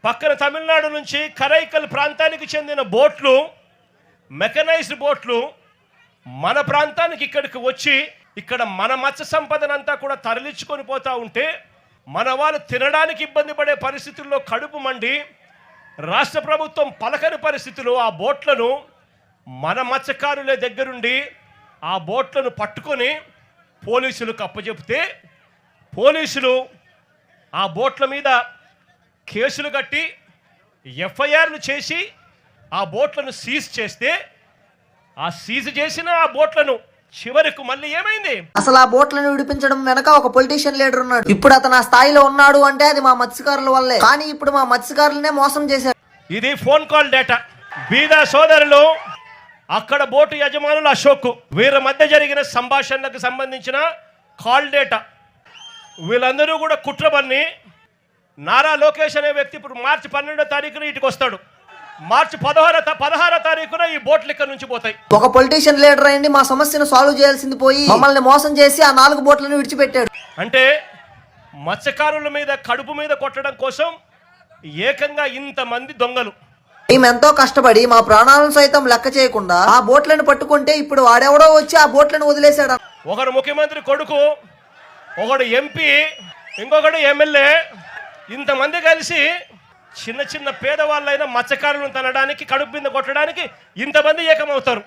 పక్కన తమిళనాడు నుంచి కరైకల్ ప్రాంతానికి చెందిన బోట్లు, మెకనైజ్డ్ బోట్లు మన ప్రాంతానికి ఇక్కడికి వచ్చి ఇక్కడ మన మత్స్య సంపదనంతా కూడా తరలించుకొని పోతూ ఉంటే మన వాళ్ళు తినడానికి ఇబ్బంది పడే పరిస్థితుల్లో కడుపు మండి రాష్ట్ర ప్రభుత్వం పలకని పరిస్థితుల్లో ఆ బోట్లను మన మత్స్యకారులే దగ్గరుండి ఆ బోట్లను పట్టుకొని పోలీసులకు అప్పచెప్తే పోలీసులు ఆ బోట్ల మీద కేసులు కట్టి ఎఫ్ఐఆర్లు చేసి ఆ బోట్లను సీజ్ చేస్తే ఆ సీజ్ చేసిన ఆ బోట్లను చివరకు మళ్ళీ ఏమైంది? అసలు ఆ బోట్లను విడిపించడం వెనక ఒక పొలిటీషియన్ లీడర్ ఉన్నాడు. ఇప్పుడు అతను ఆ స్థాయిలో ఉన్నాడు అంటే అది మా మత్స్యకారుల వల్లే. కానీ ఇప్పుడు మా మత్స్యకారులనే మోసం చేశారు. ఇది ఫోన్ కాల్ డేటా. బీదా సోదరులు, అక్కడ బోటు యజమానులు అశోక్, వీరి మధ్య జరిగిన సంభాషణలకు సంబంధించిన కాల్ డేటా. వీళ్ళందరూ కూడా కుట్రబన్ని నారా లోకేష్ అనే వ్యక్తి ఇప్పుడు మార్చి 12వ తారీఖున ఇటుకు వస్తాడు. మార్చి 16వ తారీఖున ఈ బోట్లు ఇక్కడ నుంచి పోతాయి. ఒక పొలిటీషియన్ లీడర్ అయ్యింది మా సమస్యను సాల్వ్ చేయాల్సింది పోయి మమ్మల్ని మోసం చేసి ఆ 4 బోట్లను విడిచిపెట్టాడు. అంటే మత్స్యకారుల మీద కడుపు మీద కొట్టడం కోసం ఏకంగా ఇంతమంది దొంగలు. మేము ఎంతో కష్టపడి మా ప్రాణాలను సైతం లెక్క చేయకుండా ఆ బోట్లను పట్టుకుంటే ఇప్పుడు వాడెవడో వచ్చి ఆ బోట్లను వదిలేశాడు. ఒకడు ముఖ్యమంత్రి కొడుకు, ఒకడు ఎంపీ, ఇంకొకడు ఎమ్మెల్యే, ఇంతమంది కలిసి చిన్న చిన్న పేదవాళ్ళైన మత్స్యకారులను తనడానికి, కడుపు మీద కొట్టడానికి ఇంతమంది ఏకమవుతారు.